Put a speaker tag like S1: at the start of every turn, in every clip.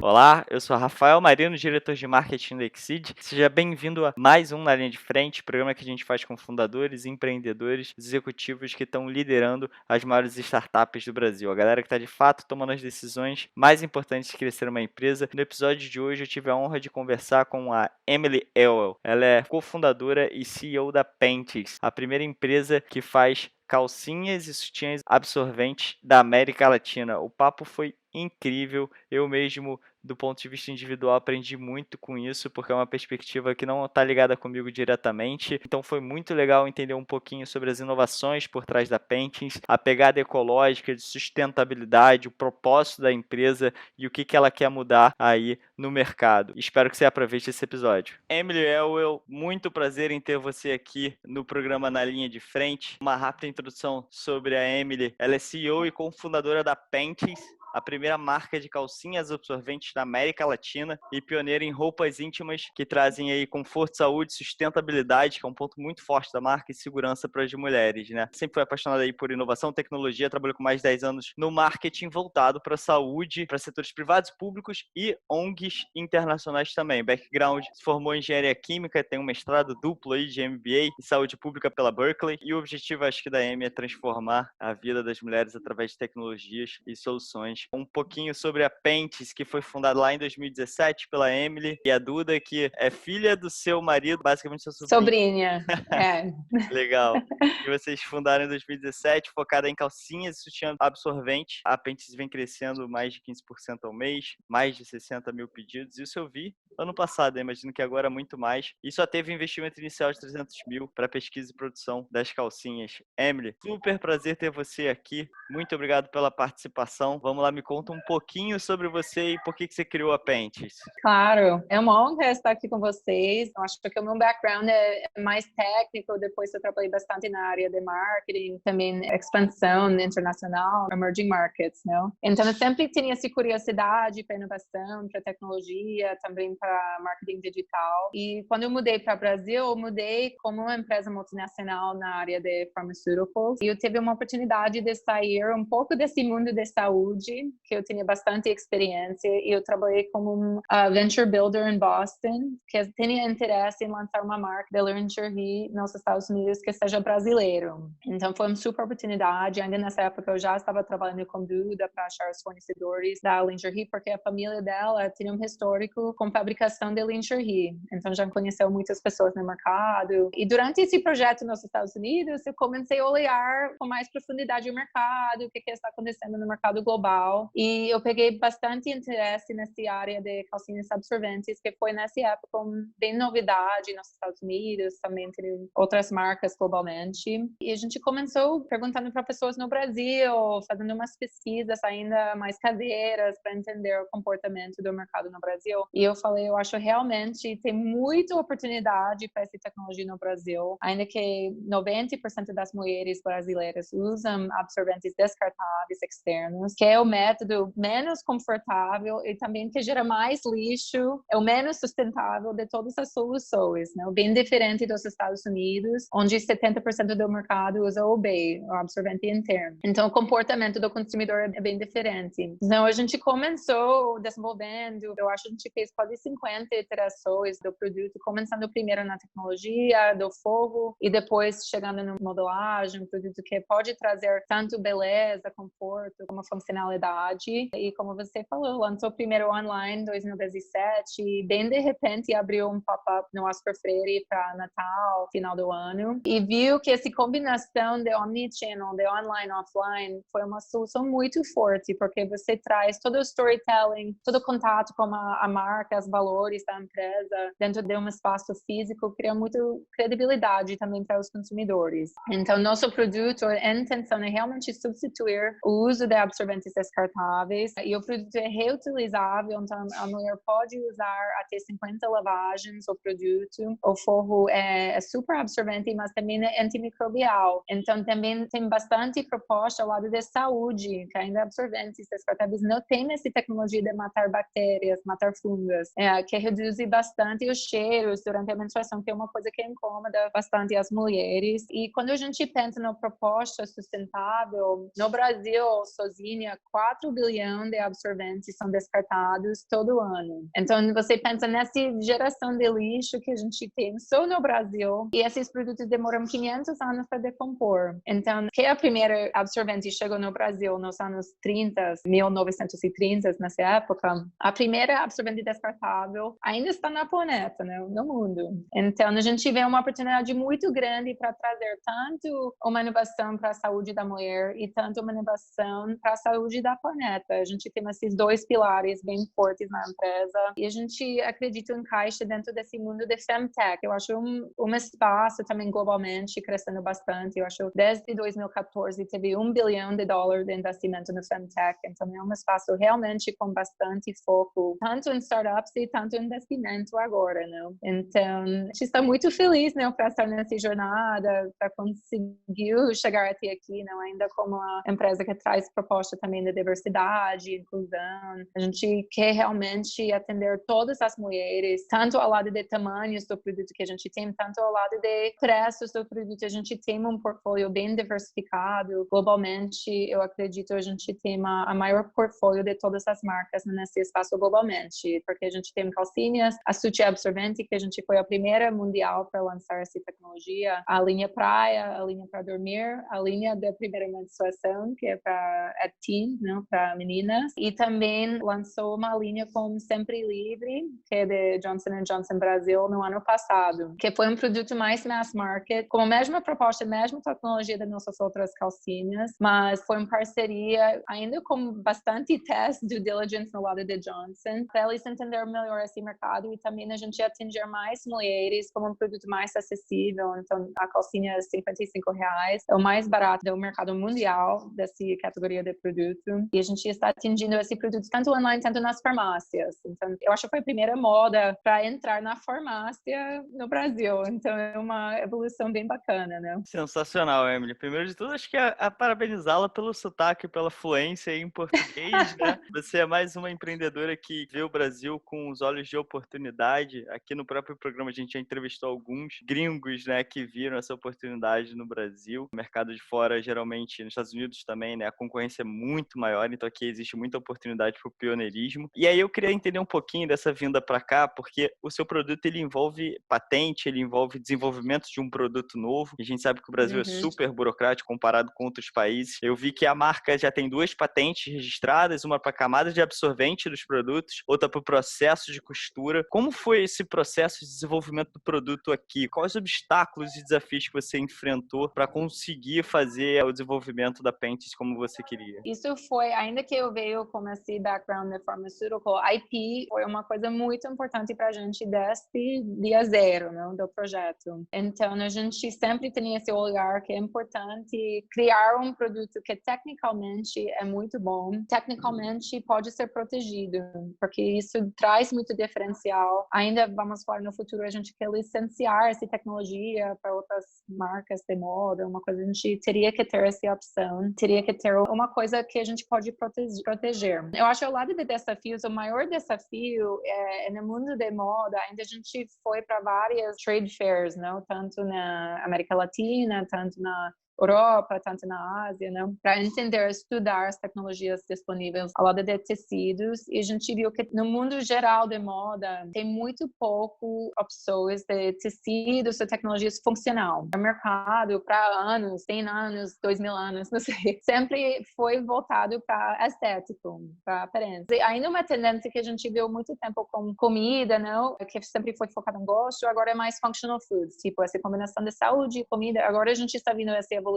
S1: Olá, eu sou Rafael Marino, diretor de marketing da Exceed. Seja bem-vindo a mais um Na Linha de Frente, programa que a gente faz com fundadores, empreendedores, executivos que estão liderando as maiores startups do Brasil. A galera que está de fato tomando as decisões mais importantes de crescer uma empresa. No episódio de hoje eu tive a honra de conversar com a Emily Elwell. Ela é cofundadora e CEO da Pentes, a primeira empresa que faz calcinhas e sutiãs absorventes da América Latina. O papo foi incrível. Eu mesmo, do ponto de vista individual, aprendi muito com isso, porque é uma perspectiva que não está ligada comigo diretamente. Então foi muito legal entender um pouquinho sobre as inovações por trás da Pentes, a pegada ecológica, de sustentabilidade, o propósito da empresa e o que ela quer mudar aí no mercado. Espero que você aproveite esse episódio. Emily Elwell, muito prazer em ter você aqui no programa Na Linha de Frente. Uma rápida introdução sobre a Emily. Ela é CEO e cofundadora da Pentes, a primeira marca de calcinhas absorventes da América Latina e pioneira em roupas íntimas que trazem aí conforto, saúde, sustentabilidade, que é um ponto muito forte da marca, e segurança para as mulheres, né? Sempre foi apaixonada aí por inovação, tecnologia, trabalhou com mais de 10 anos no marketing voltado para a saúde, para setores privados, públicos e ONGs internacionais também. Background, se formou em engenharia química, tem um mestrado duplo aí de MBA em saúde pública pela Berkeley, e o objetivo, acho que, da Amy é transformar a vida das mulheres através de tecnologias e soluções. Um pouquinho sobre a Pentes, que foi fundada lá em 2017 pela Emily e a Duda, que é filha do seu marido, basicamente seu sobrinho.
S2: Sobrinha, é.
S1: Legal. E vocês fundaram em 2017, focada em calcinhas e sutiã absorvente. A Pentes vem crescendo mais de 15% ao mês, mais de 60 mil pedidos. Isso eu vi ano passado, imagino que agora muito mais. E só teve investimento inicial de 300 mil para pesquisa e produção das calcinhas. Emily, super prazer ter você aqui. Muito obrigado pela participação. Vamos lá, me conta um pouquinho sobre você e por que você criou a Pentes.
S2: Claro, é uma honra estar aqui com vocês. Eu acho que o meu background é mais técnico, depois eu trabalhei bastante na área de marketing, também expansão internacional, emerging markets, não? Então eu sempre tinha essa curiosidade para inovação, para tecnologia, também para marketing digital. E quando eu mudei para o Brasil, eu mudei como uma empresa multinacional na área de pharmaceuticals. E eu tive uma oportunidade de sair um pouco desse mundo de saúde, que eu tinha bastante experiência, e eu trabalhei como um venture builder em Boston, que tinha interesse em lançar uma marca de lingerie nos Estados Unidos que seja brasileiro. Então foi uma super oportunidade. Ainda nessa época eu já estava trabalhando com Duda para achar os fornecedores da lingerie, porque a família dela tinha um histórico com fabricação de lingerie. Então já conheceu muitas pessoas no mercado. E durante esse projeto nos Estados Unidos, eu comecei a olhar com mais profundidade o mercado, o que está acontecendo no mercado global. E eu peguei bastante interesse nessa área de calcinhas absorventes, que foi nessa época bem novidade nos Estados Unidos, também tem outras marcas globalmente. E a gente começou perguntando para pessoas no Brasil, fazendo umas pesquisas ainda mais caseiras para entender o comportamento do mercado no Brasil. E eu falei, eu acho realmente tem muita oportunidade para essa tecnologia no Brasil, ainda que 90% das mulheres brasileiras usam absorventes descartáveis externos, que é o método menos confortável e também que gera mais lixo, é o menos sustentável de todas as soluções, né? Bem diferente dos Estados Unidos, onde 70% do mercado usa o OB, o absorvente interno. Então, o comportamento do consumidor é bem diferente. Então, a gente começou desenvolvendo, eu acho que a gente fez quase 50 iterações do produto, começando primeiro na tecnologia, do forro, e depois chegando na modelagem, um produto que pode trazer tanto beleza, conforto, como funcionalidade. E como você falou, lançou primeiro online em 2017 e bem de repente abriu um pop-up no Oscar Freire para Natal, final do ano, e viu que essa combinação de omnichannel, de online e offline, foi uma solução muito forte, porque você traz todo o storytelling, todo o contato com a marca, os valores da empresa dentro de um espaço físico, cria muita credibilidade também para os consumidores. Então, nosso produto, a intenção é realmente substituir o uso de absorventes descartáveis, e o produto é reutilizável, então a mulher pode usar até 50 lavagens o produto. O forro é super absorvente, mas também é antimicrobial. Então também tem bastante proposta ao lado de saúde, que ainda absorventes descartáveis não tem essa tecnologia de matar bactérias, matar fungas. que reduz bastante os cheiros durante a menstruação, que é uma coisa que incomoda bastante as mulheres. E quando a gente pensa na proposta sustentável, no Brasil, sozinha, 4 bilhões de absorventes são descartados todo ano. Então, você pensa nessa geração de lixo que a gente tem só no Brasil, e esses produtos demoram 500 anos para decompor. Então, que a primeira absorvente chegou no Brasil nos anos 30, 1930, nessa época, a primeira absorvente descartável ainda está na planeta, né, no mundo. Então, a gente vê uma oportunidade muito grande para trazer tanto uma inovação para a saúde da mulher e tanto uma inovação para a saúde da planeta. A gente tem esses dois pilares bem fortes na empresa e a gente acredita em encaixe dentro desse mundo de Femtech. Eu acho um espaço também globalmente crescendo bastante. Eu acho desde 2014 teve $1 bilhão de investimento no Femtech, então é um espaço realmente com bastante foco, tanto em startups e tanto em investimento agora, né? Então, a gente está muito feliz, né, para estar nessa jornada, para conseguir chegar até aqui, né, ainda como uma empresa que traz proposta também de diversidade, inclusão. A gente quer realmente atender todas as mulheres, tanto ao lado de tamanhos do produto que a gente tem, tanto ao lado de preços do produto. A gente tem um portfólio bem diversificado. Globalmente, eu acredito a gente tem a maior portfólio de todas as marcas nesse espaço globalmente, porque a gente tem calcinhas, a Sutiã Absorvente, que a gente foi a primeira mundial para lançar essa tecnologia, a linha praia, a linha para dormir, a linha da primeira menstruação, que é para teen, né, para meninas, e também lançou uma linha com Sempre Livre, que é de Johnson & Johnson Brasil, no ano passado, que foi um produto mais mass market, com a mesma proposta, a mesma tecnologia das nossas outras calcinhas, mas foi uma parceria, ainda com bastante teste, due diligence no lado de Johnson, para eles entenderem melhor esse mercado e também a gente atingir mais mulheres como um produto mais acessível. Então, a calcinha é R$ 55, é o mais barato do mercado mundial dessa categoria de produto, e a gente está atingindo esse produto tanto online, tanto nas farmácias. Então, eu acho que foi a primeira moda para entrar na farmácia no Brasil. Então, é uma evolução bem bacana, né?
S1: Sensacional, Emily. Primeiro de tudo, acho que é parabenizá-la pelo sotaque, pela fluência em português, né? Você é mais uma empreendedora que vê o Brasil com os olhos de oportunidade. Aqui no próprio programa a gente já entrevistou alguns gringos, né, que viram essa oportunidade no Brasil. O mercado de fora, geralmente, nos Estados Unidos também, né, a concorrência é muito maior, então aqui existe muita oportunidade para o pioneirismo. E aí eu queria entender um pouquinho dessa vinda para cá, porque o seu produto ele envolve patente, ele envolve desenvolvimento de um produto novo. A gente sabe que o Brasil é super burocrático comparado com outros países. Eu vi que a marca já tem 2 patentes registradas, uma para a camada de absorvente dos produtos, outra para o processo de costura. Como foi esse processo de desenvolvimento do produto aqui? Quais obstáculos e desafios que você enfrentou para conseguir fazer o desenvolvimento da Pentes como você queria?
S2: Isso foi, ainda que eu veio com esse background de pharmaceutical, IP foi uma coisa muito importante para a gente desde dia zero, né, do projeto. Então, a gente sempre tem esse olhar que é importante criar um produto que tecnicamente é muito bom, tecnicamente pode ser protegido, porque isso traz muito diferencial. Ainda vamos falar no futuro, a gente quer licenciar essa tecnologia para outras marcas de moda, uma coisa, a gente teria que ter essa opção, teria que ter uma coisa que a gente pode proteger. Eu acho que ao lado de desafios, o maior desafio é no mundo de moda, ainda a gente foi para várias trade fairs, não? Tanto na América Latina, tanto na Europa, tanto na Ásia, né? Para entender, estudar as tecnologias disponíveis ao lado de tecidos. E a gente viu que no mundo geral de moda tem muito pouco opções de tecidos ou tecnologias funcional. O mercado para anos, 100 anos, 2000 anos, não sei, sempre foi voltado para estético, para aparência. E ainda uma tendência que a gente viu muito tempo com comida, não? Que sempre foi focado em gosto, agora é mais functional foods, tipo essa combinação de saúde e comida. Agora a gente está vendo essa evolução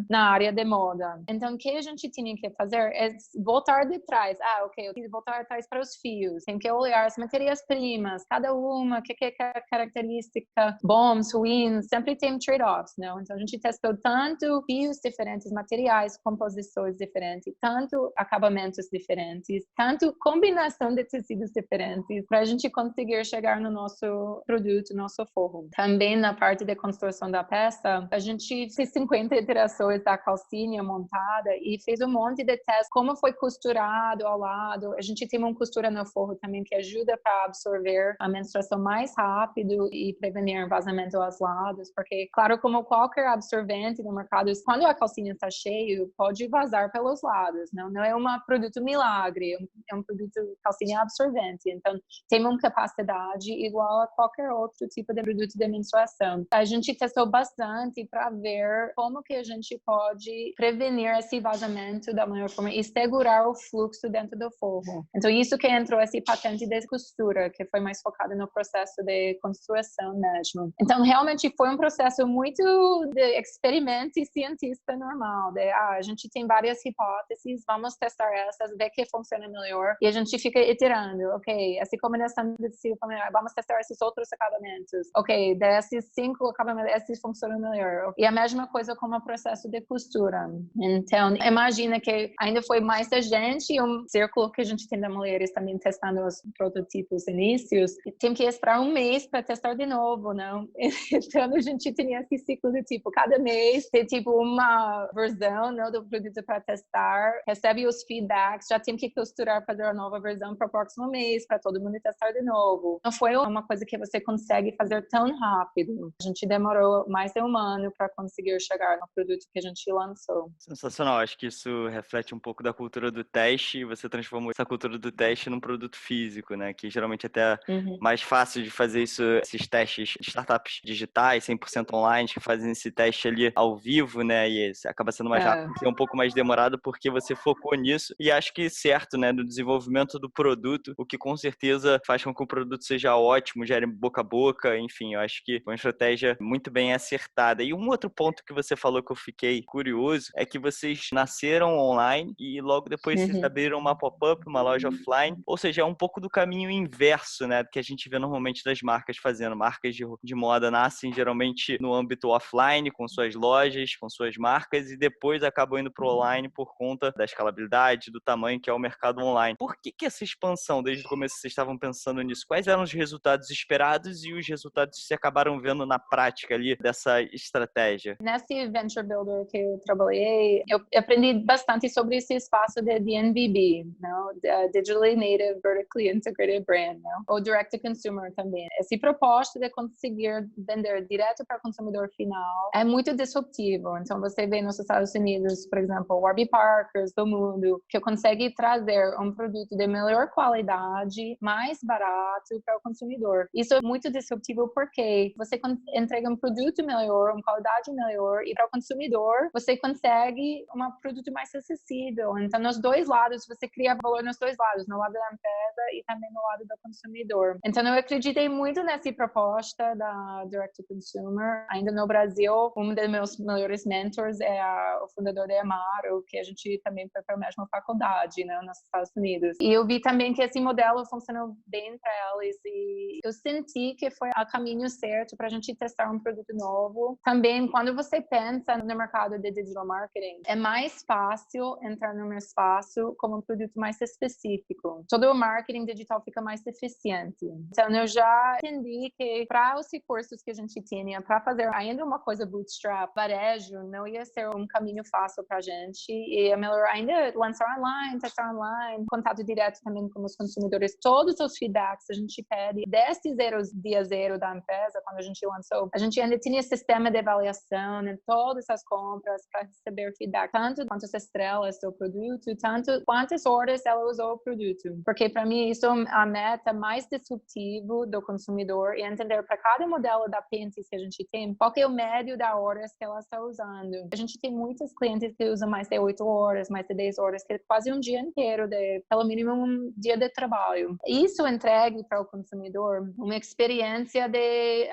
S2: na área de moda. Então, o que a gente tinha que fazer é voltar de trás. Ok, eu tenho que voltar atrás para os fios. Tem que olhar as matérias-primas, cada uma, o que é característica, bons, ruins, sempre tem trade-offs, não? Então, a gente testou tanto fios diferentes, materiais, composições diferentes, tanto acabamentos diferentes, tanto combinação de tecidos diferentes, para a gente conseguir chegar no nosso produto, nosso forro. Também na parte de construção da peça, a gente fez 50 iterações da calcinha montada e fez um monte de testes, como foi costurado ao lado. A gente tem uma costura no forro também que ajuda para absorver a menstruação mais rápido e prevenir vazamento aos lados, porque, claro, como qualquer absorvente no mercado, quando a calcinha está cheia, pode vazar pelos lados, não é um produto milagre, é um produto calcinha absorvente, então tem uma capacidade igual a qualquer outro tipo de produto de menstruação. A gente testou bastante para ver como que a gente pode prevenir esse vazamento da melhor forma e segurar o fluxo dentro do forro. Então, isso que entrou esse patente de costura, que foi mais focado no processo de construção mesmo. Então, realmente foi um processo muito de experimento e cientista normal, a gente tem várias hipóteses, vamos testar essas, ver que funciona melhor, e a gente fica iterando, ok, essa combinação de vamos testar esses outros acabamentos, ok, desses 5 acabamentos, esses funcionam melhor. E a mesma coisa com o processo de costura. Então, imagina que ainda foi mais da gente e um círculo que a gente tem de mulheres também testando os prototipos inícios, tem que esperar um mês para testar de novo, não? Então, a gente tinha esse ciclo de tipo, cada mês tem tipo uma versão, não, do produto para testar, recebe os feedbacks, já tem que costurar para dar a nova versão para o próximo mês, para todo mundo testar de novo. Não foi uma coisa que você consegue fazer tão rápido. A gente demorou mais de um ano para conseguir chegar no produto que a gente lançou.
S1: Sensacional, acho que isso reflete um pouco da cultura do teste e você transformou essa cultura do teste num produto físico, né? Que geralmente até mais fácil de fazer isso, esses testes de startups digitais, 100% online, que fazem esse teste ali ao vivo, né? E acaba sendo mais rápido, é um pouco mais demorado porque você focou nisso e acho que certo, né? No desenvolvimento do produto, o que com certeza faz com que o produto seja ótimo, gere boca a boca, enfim, eu acho que foi uma estratégia muito bem acertada. E um outro ponto que você falou que eu fiquei curioso é que vocês nasceram online e logo depois vocês abriram uma pop-up, uma loja offline, ou seja, é um pouco do caminho inverso, né, do que a gente vê normalmente das marcas fazendo. Marcas de moda nascem geralmente no âmbito offline, com suas lojas, com suas marcas, e depois acabam indo para o online por conta da escalabilidade, do tamanho que é o mercado online. Por que essa expansão? Desde o começo vocês estavam pensando nisso? Quais eram os resultados esperados e os resultados que vocês acabaram vendo na prática ali dessa estratégia?
S2: Nesse Venture Builder que eu trabalhei, eu aprendi bastante sobre esse espaço de DNVB, não? Digitally Native Vertically Integrated Brand, não? Ou Direct to Consumer também. Essa proposta de conseguir vender direto para o consumidor final é muito disruptivo. Então, você vê nos Estados Unidos, por exemplo, o Warby Parkers do mundo, que consegue trazer um produto de melhor qualidade, mais barato para o consumidor. Isso é muito disruptivo porque você entrega um produto melhor, uma qualidade melhor, e para o consumidor, você consegue um produto mais acessível. Então, nos dois lados, você cria valor nos dois lados, no lado da empresa e também no lado do consumidor. Então, eu acreditei muito nessa proposta da Direct to Consumer. Ainda no Brasil, um dos meus melhores mentors é o fundador da Amaro, que a gente também foi para a mesma faculdade, né, nos Estados Unidos. E eu vi também que esse modelo funcionou bem para eles e eu senti que foi o caminho certo para a gente testar um produto novo. Também, quando você pensa no mercado de digital marketing, é mais fácil entrar num espaço como um produto mais específico. Todo o marketing digital fica mais eficiente. Então, eu já entendi que para os recursos que a gente tinha, para fazer ainda uma coisa bootstrap, varejo, não ia ser um caminho fácil para a gente. E é melhor ainda lançar online, testar online, contato direto também com os consumidores. Todos os feedbacks a gente pede desde dia zero da empresa, quando a gente lançou. A gente ainda tinha sistema de avaliação em todas as compras para receber feedback, tanto quantas estrelas do produto, tanto quantas horas ela usou o produto. Porque para mim isso é a meta mais disruptiva do consumidor e entender para cada modelo da Pinterest que a gente tem, qual é o médio da horas que ela está usando. A gente tem muitos clientes que usam mais de 8 horas, mais de 10 horas, que é quase um dia inteiro, pelo mínimo um dia de trabalho. Isso entregue para o consumidor uma experiência de,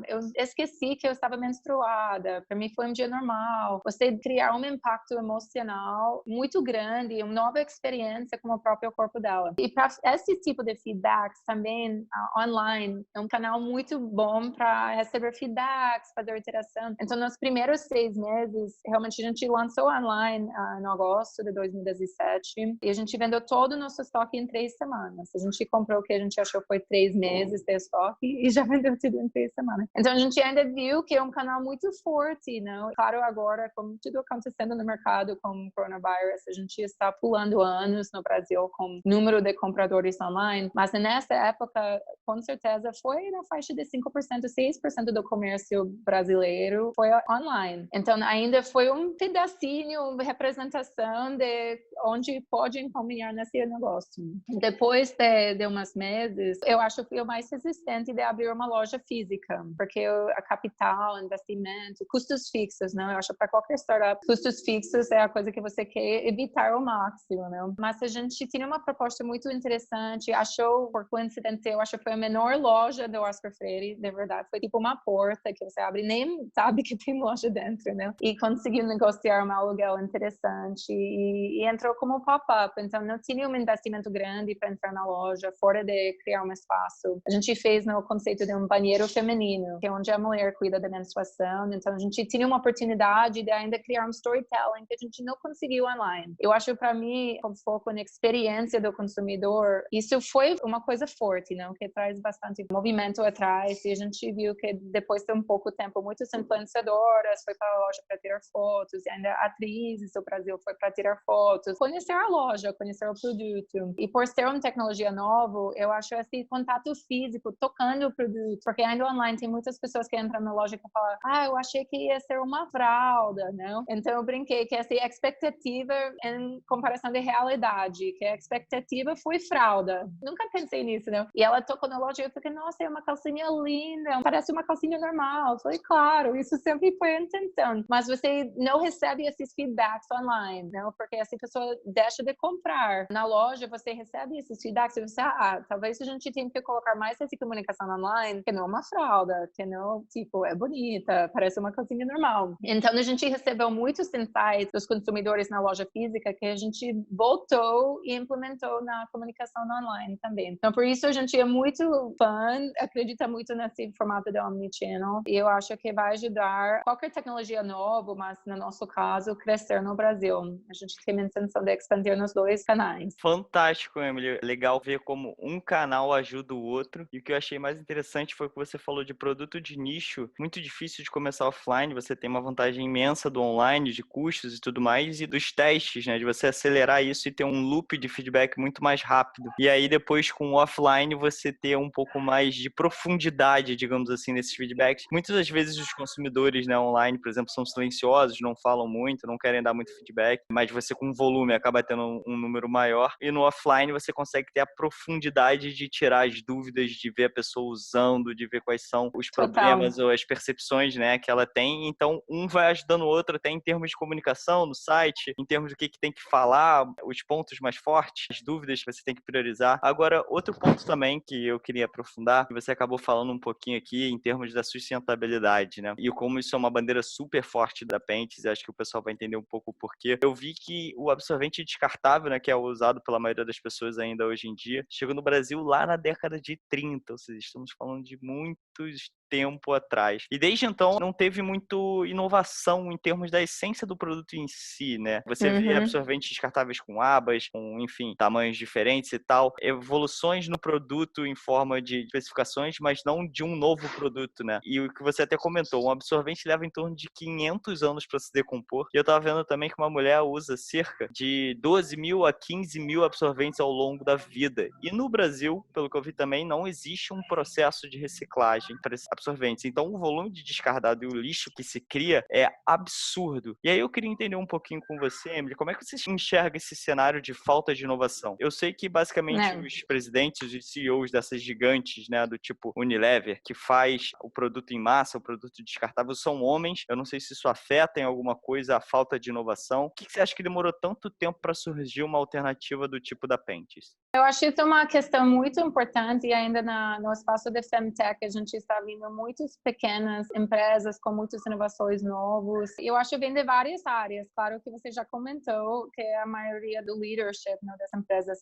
S2: eu esqueci que eu estava menstruada, para mim foi um dia normal. Você criar um impacto emocional muito grande, uma nova experiência com o próprio corpo dela. E para esse tipo de feedbacks também, online, é um canal muito bom para receber feedbacks, fazer interação. Então, nos primeiros 6 meses, realmente a gente lançou online em agosto de 2017 e a gente vendeu todo o nosso estoque em 3 semanas. A gente comprou o que a gente achou foi 3 meses de estoque e já vendeu tudo em 3 semanas. Então, a gente ainda viu que é um canal muito forte, não? claro, agora, com tudo acontecendo no mercado com o coronavírus, a gente está pulando anos no Brasil com número de compradores online, mas nessa época, com certeza, foi na faixa de 5%, 6% do comércio brasileiro foi online. Então, ainda foi um pedacinho, uma representação de onde pode encaminhar nesse negócio. Depois de uns meses, eu acho que fui o mais resistente de abrir uma loja física, porque a capital, investimento, custos fixos, né? Eu acho que para qualquer startup, custos fixos é a coisa que você quer evitar ao máximo, né? Mas a gente tinha uma proposta muito interessante, achou, por coincidência, eu acho que foi a menor loja do Oscar Freire, de verdade, foi tipo uma porta que você abre e nem sabe que tem loja dentro, né? E conseguiu negociar um aluguel interessante e entrou como pop-up, então não tinha um investimento grande para entrar na loja, fora de criar um espaço. A gente fez no conceito de um banheiro feminino, que é onde a mulher cuida da menstruação, então a gente tinha uma oportunidade de ainda criar um storytelling que a gente não conseguiu online. Eu acho, para mim, com foco na experiência do consumidor, isso foi uma coisa forte, não? Que traz bastante movimento atrás, e a gente viu que depois de um pouco tempo, muitas influenciadoras foi para a loja para tirar fotos, e ainda atrizes do Brasil foi para tirar fotos, conhecer a loja, conhecer o produto. E por ser uma tecnologia nova, eu acho esse contato físico, tocando o produto, porque ainda online tem muitas pessoas que entram na loja e falam, eu achei que ia ser uma fralda, não? Então eu brinquei que essa expectativa em comparação de realidade, que a expectativa foi fralda. Nunca pensei nisso, não? E ela tocou na loja e eu fiquei, nossa, é uma calcinha linda, parece uma calcinha normal. Eu falei, claro, isso sempre foi a intenção. Mas você não recebe esses feedbacks online, não? Porque essa pessoa deixa de comprar. Na loja, você recebe esses feedbacks e você, talvez a gente tenha que colocar mais essa comunicação online, que não é uma fralda, que não, tipo, é bonita, parece uma calcinha normal. Então, a gente recebeu muitos insights dos consumidores na loja física que a gente voltou e implementou na comunicação online também. Então, por isso, a gente é muito fã, acredita muito nesse formato de omnichannel, e eu acho que vai ajudar qualquer tecnologia nova, mas no nosso caso, crescer no Brasil. A gente tem a intenção de expandir nos dois canais.
S1: Fantástico, Emily. Legal ver como um canal ajuda o outro. E o que eu achei mais interessante foi que você falou de produto de nicho, muito difícil de começar offline, você tem uma vantagem imensa do online, de custos e tudo mais, e dos testes, né, de você acelerar isso e ter um loop de feedback muito mais rápido. E aí depois com o offline você ter um pouco mais de profundidade, digamos assim, nesses feedbacks. Muitas das vezes os consumidores, né, online, por exemplo, são silenciosos, não falam muito, não querem dar muito feedback, mas você com volume acaba tendo um número maior, e no offline você consegue ter a profundidade de tirar as dúvidas, de ver a pessoa usando, de ver quais são os problemas ou as percepções, né, que ela tem. Então, um vai ajudando o outro até em termos de comunicação no site, em termos do que tem que falar, os pontos mais fortes, as dúvidas que você tem que priorizar. Agora, outro ponto também que eu queria aprofundar, que você acabou falando um pouquinho aqui, em termos da sustentabilidade, né, e como isso é uma bandeira super forte da Pentes, acho que o pessoal vai entender um pouco o porquê. Eu vi que o absorvente descartável, né, que é usado pela maioria das pessoas ainda hoje em dia, chegou no Brasil lá na década de 30, ou seja, estamos falando de muitos tempo atrás. E desde então não teve muito inovação em termos da essência do produto em si, né? Você vê absorventes descartáveis com abas, com, enfim, tamanhos diferentes e tal, evoluções no produto em forma de especificações, mas não de um novo produto, né? E o que você até comentou, um absorvente leva em torno de 500 anos para se decompor. E eu tava vendo também que uma mulher usa cerca de 12 mil a 15 mil absorventes ao longo da vida. E no Brasil, pelo que eu vi também, não existe um processo de reciclagem para esses absorventes. Então, o volume de descardado e o lixo que se cria é absurdo. E aí eu queria entender um pouquinho com você, Emily, como é que você enxerga esse cenário de falta de inovação? Eu sei que, basicamente, os presidentes e CEOs dessas gigantes, né, do tipo Unilever, que faz o produto em massa, o produto descartável, são homens. Eu não sei se isso afeta em alguma coisa a falta de inovação. Por que você acha que demorou tanto tempo para surgir uma alternativa do tipo da Pentes?
S2: Eu acho isso uma questão muito importante, e ainda no espaço de Femtech a gente está vendo muitas pequenas empresas com muitas inovações novas. Eu acho que vem de várias áreas. Claro que você já comentou que a maioria do leadership, né, das empresas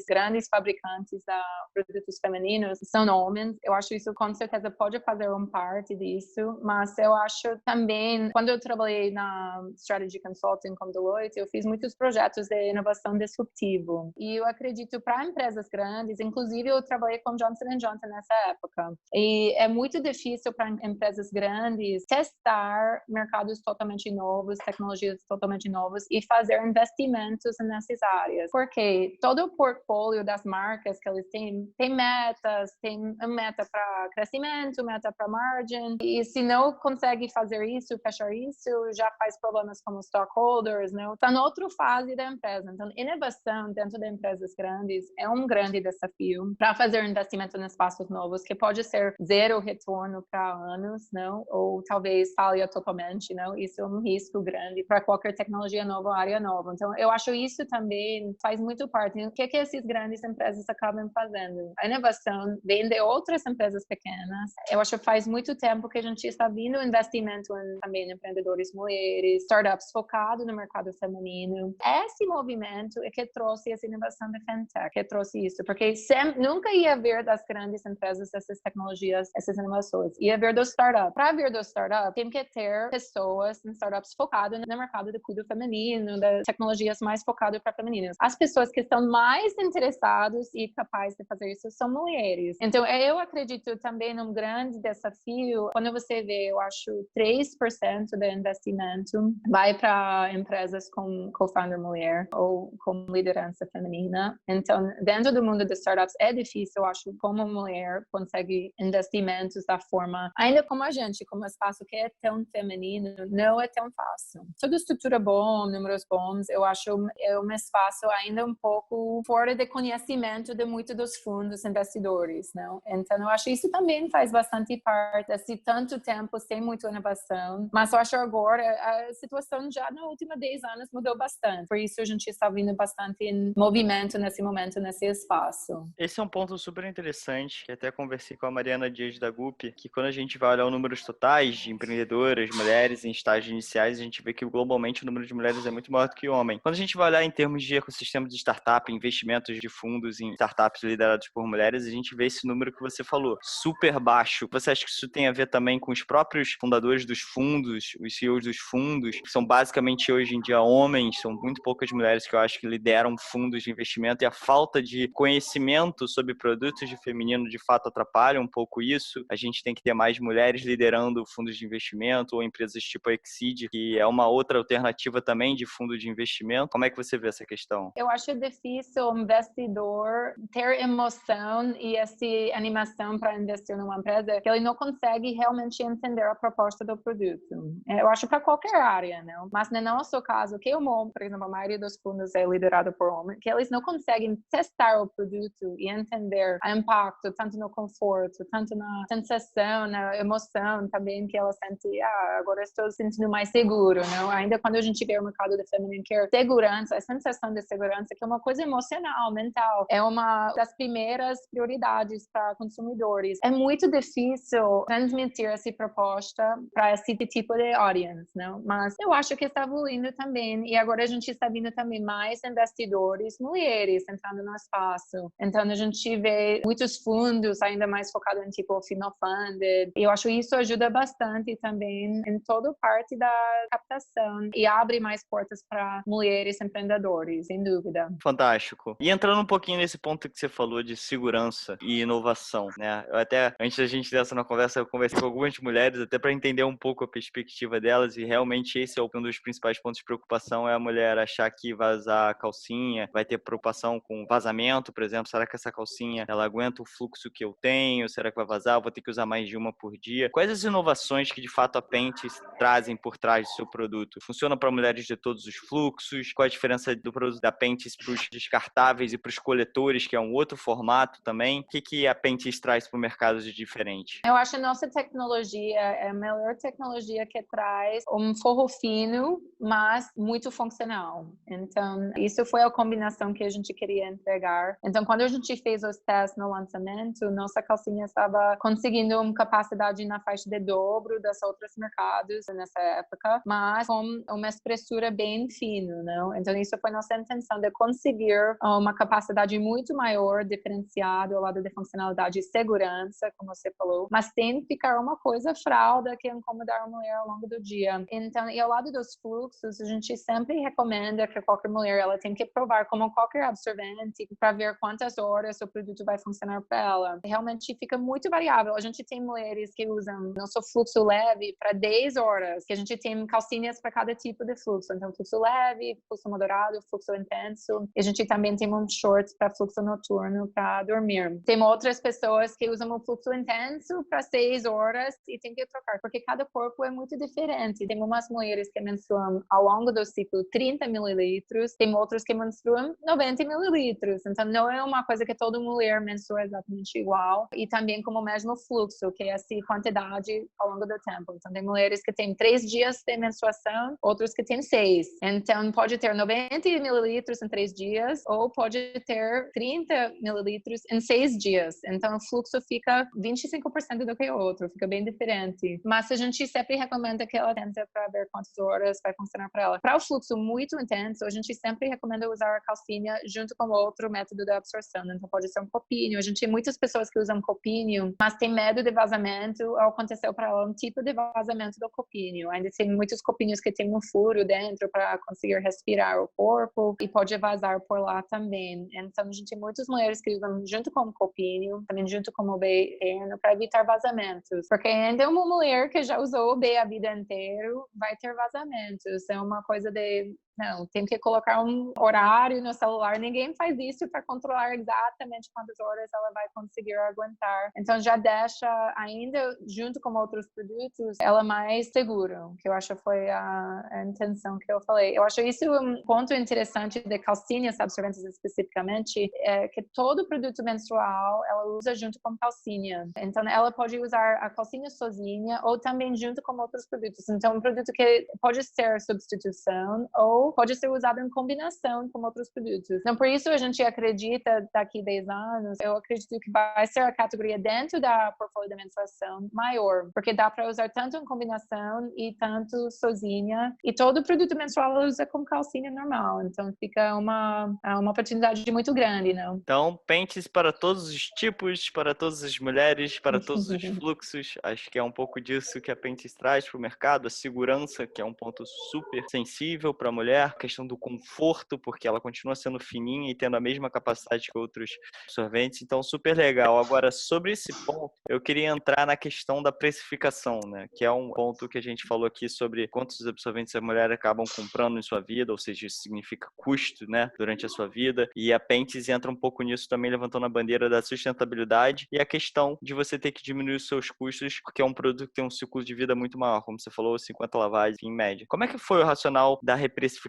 S2: grandes fabricantes de produtos femininos são homens. Eu acho isso com certeza pode fazer uma parte disso, mas eu acho também, quando eu trabalhei na Strategy Consulting com Deloitte, eu fiz muitos projetos de inovação disruptiva. E eu acredito para empresas grandes, inclusive eu trabalhei com Johnson & Johnson nessa época, e é muito muito difícil para empresas grandes testar mercados totalmente novos, tecnologias totalmente novas e fazer investimentos nessas áreas. Porque todo o portfólio das marcas que eles têm, tem metas, tem uma meta para crescimento, meta para margin, e se não consegue fazer isso, fechar isso, já faz problemas como stockholders, não? Está em outra fase da empresa. Então, inovação dentro de empresas grandes é um grande desafio para fazer investimento em espaços novos, que pode ser zero retorno para anos, não? Ou talvez falha totalmente, não? Isso é um risco grande para qualquer tecnologia nova, área nova. Então, eu acho isso também faz muito parte. O que essas grandes empresas acabam fazendo? A inovação vem de outras empresas pequenas. Eu acho que faz muito tempo que a gente está vendo investimento também em empreendedores mulheres, startups focados no mercado feminino. Esse movimento é que trouxe essa inovação de fintech, que trouxe isso, porque nunca ia ver das grandes empresas essas tecnologias, essas inovações. Ia ver do startup. Para ver do startup, tem que ter pessoas em startups focadas no mercado de cuidado feminino, das tecnologias mais focadas para femininas. As pessoas que estão mais interessadas e capazes de fazer isso são mulheres. Então, eu acredito também num grande desafio. Quando você vê, eu acho, 3% do investimento vai para empresas com co-founder mulher ou com liderança feminina. Então, dentro do mundo de startups, é difícil, eu acho, como mulher consegue investimentos da forma, ainda como a gente, como espaço que é tão feminino, não é tão fácil. Toda estrutura boa, números bons, eu acho é um espaço ainda um pouco fora de conhecimento de muitos dos fundos investidores, não? Então, eu acho que isso também faz bastante parte desse tanto tempo sem muita inovação, mas eu acho agora a situação já nos últimos 10 anos mudou bastante, por isso a gente está vendo bastante em movimento nesse momento, nesse espaço.
S1: Esse é um ponto super interessante, que até conversei com a Mariana Dias da GUP, que quando a gente vai olhar os números totais de empreendedoras, mulheres em estágios iniciais, a gente vê que globalmente o número de mulheres é muito maior do que homem. Quando a gente vai olhar em termos de ecossistema de startup, investimentos de fundos em startups liderados por mulheres, a gente vê esse número que você falou, super baixo. Você acha que isso tem a ver também com os próprios fundadores dos fundos, os CEOs dos fundos, que são basicamente hoje em dia homens, são muito poucas mulheres que eu acho que lideram fundos de investimento, e a falta de conhecimento sobre produtos de feminino de fato atrapalha um pouco isso. A gente tem que ter mais mulheres liderando fundos de investimento ou empresas tipo a Exceed, que é uma outra alternativa também de fundo de investimento. Como é que você vê essa questão?
S2: Eu acho difícil o investidor ter emoção e essa animação para investir numa empresa que ele não consegue realmente entender a proposta do produto. Eu acho para qualquer área, não? Mas no nosso caso, que por exemplo, a maioria dos fundos é liderado por homens, que eles não conseguem testar o produto e entender o impacto, tanto no conforto, tanto na sensação, na emoção também, que ela sente, agora estou sentindo mais seguro, não? Ainda quando a gente vê o mercado de feminine care, segurança, a sensação de segurança, que é uma coisa emocional, mental, é uma das primeiras prioridades para consumidores. É muito difícil transmitir essa proposta para esse tipo de audience, não? Mas eu acho que está evoluindo também, e agora a gente está vendo também mais investidores mulheres entrando no espaço. Então a gente vê muitos fundos ainda mais focados em tipo female funded, e eu acho que isso ajuda bastante também em toda parte da captação e abre mais portas para mulheres empreendedores, sem dúvida.
S1: Fantástico. E entrando um pouquinho nesse ponto que você falou de segurança e inovação, né? Eu até, antes da gente dessa na conversa, eu conversei com algumas mulheres até para entender um pouco a perspectiva delas, e realmente esse é um dos principais pontos de preocupação, é a mulher achar que vazar a calcinha, vai ter preocupação com vazamento, por exemplo, será que essa calcinha ela aguenta o fluxo que eu tenho? Será que vai vazar? Eu vou ter que usar mais de uma por dia? Quais as inovações que de fato a Pentes trazem por trás do seu produto? Funciona para mulheres de todos os fluxos? Qual a diferença do produto da Pentes para os descartáveis e para os coletores, que é um outro formato também? O que a Pentes traz para o mercado de diferente?
S2: Eu acho que a nossa tecnologia é a melhor tecnologia que traz um forro fino, mas muito funcional. Então, isso foi a combinação que a gente queria entregar. Então, quando a gente fez os testes no lançamento, nossa calcinha estava conseguindo uma capacidade na faixa de dobro das outros mercados nessa época, mas com uma espessura bem fina, não? Então, isso foi nossa intenção de conseguir uma capacidade muito maior, diferenciada ao lado de funcionalidade e segurança, como você falou, mas tem que ficar uma coisa fralda que incomodar a mulher ao longo do dia. Então, e ao lado dos fluxos, a gente sempre recomenda que qualquer mulher ela tem que provar como qualquer absorvente para ver quantas horas o produto vai funcionar para ela. Realmente fica muito variável. gente tem mulheres que usam nosso fluxo leve para 10 horas, que a gente tem calcinhas para cada tipo de fluxo. Então, fluxo leve, fluxo moderado, fluxo intenso. E a gente também tem um shorts para fluxo noturno para dormir. Tem outras pessoas que usam o fluxo intenso para 6 horas e tem que trocar, porque cada corpo é muito diferente. Tem umas mulheres que menstruam ao longo do ciclo 30 mililitros, tem outros que menstruam 90 mililitros. Então, não é uma coisa que toda mulher menstrua exatamente igual. E também como o mesmo fluxo, que é essa quantidade ao longo do tempo. Então, tem mulheres que têm 3 dias de menstruação, outros que têm 6. Então, pode ter 90 mililitros em 3 dias, ou pode ter 30 mililitros em 6 dias. Então, o fluxo fica 25% do que o outro, fica bem diferente. Mas a gente sempre recomenda que ela tente para ver quantas horas vai funcionar para ela. Para o fluxo muito intenso, a gente sempre recomenda usar a calcinha junto com outro método de absorção. Então, pode ser um copinho. A gente tem muitas pessoas que usam copinho, mas tem medo de vazamento, ou aconteceu para ela um tipo de vazamento do copinho. Ainda tem muitos copinhos que tem um furo dentro para conseguir respirar o corpo e pode vazar por lá também. Então, a gente tem muitas mulheres que usam junto com o copinho, também junto com o B interno, para evitar vazamentos. Porque ainda uma mulher que já usou o B a vida inteira vai ter vazamentos. É uma coisa de... Não, tem que colocar um horário no celular. Ninguém faz isso para controlar exatamente quantas horas ela vai conseguir aguentar. Então, já deixa ainda, junto com outros produtos, ela mais segura, que eu acho foi a intenção que eu falei. Eu acho isso um ponto interessante de calcinhas absorventes especificamente, é que todo produto menstrual ela usa junto com calcinha. Então, ela pode usar a calcinha sozinha ou também junto com outros produtos. Então, um produto que pode ser substituição ou pode ser usado em combinação com outros produtos. Então, por isso a gente acredita, daqui a 10 anos, eu acredito que vai ser a categoria dentro da portfólio de menstruação maior, porque dá para usar tanto em combinação e tanto sozinha, e todo produto menstrual usa com calcinha normal, então fica uma oportunidade muito grande, não?
S1: Então, pentes para todos os tipos, para todas as mulheres, para todos os fluxos. Acho que é um pouco disso que a Pentes traz para o mercado. A segurança, que é um ponto super sensível para a mulher. A questão do conforto, porque ela continua sendo fininha e tendo a mesma capacidade que outros absorventes. Então, super legal. Agora, sobre esse ponto, eu queria entrar na questão da precificação, né? Que é um ponto que a gente falou aqui sobre quantos absorventes a mulher acabam comprando em sua vida, ou seja, isso significa custo, né? Durante a sua vida. E a Pentes entra um pouco nisso também, levantando a bandeira da sustentabilidade e a questão de você ter que diminuir os seus custos, porque é um produto que tem um ciclo de vida muito maior, como você falou, 50 lavagens em média. Como é que foi o racional da reprecificação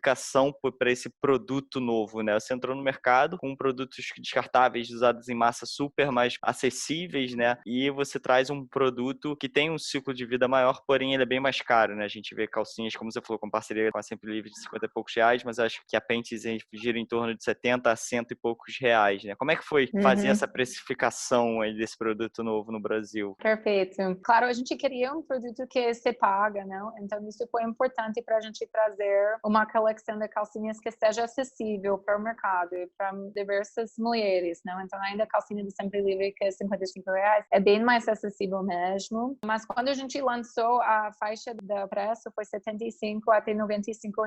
S1: para esse produto novo, né? Você entrou no mercado com produtos descartáveis usados em massa super mais acessíveis, né? E você traz um produto que tem um ciclo de vida maior, porém ele é bem mais caro, né? A gente vê calcinhas, como você falou, com parceria com a Sempre Livre de 50 e poucos reais, mas acho que a Pentes gira em torno de 70 a 100 e poucos reais, né? Como é que foi fazer essa precificação aí desse produto novo no Brasil?
S2: Perfeito. Claro, a gente queria um produto que se paga, não? Então, isso foi importante para a gente trazer uma coleção de calcinhas que seja acessível para o mercado e para diversas mulheres, não? Então, ainda a calcinha do Sempre Livre, que é R$ 55, é bem mais acessível mesmo. Mas quando a gente lançou a faixa de preço, foi 75 até R$ 95.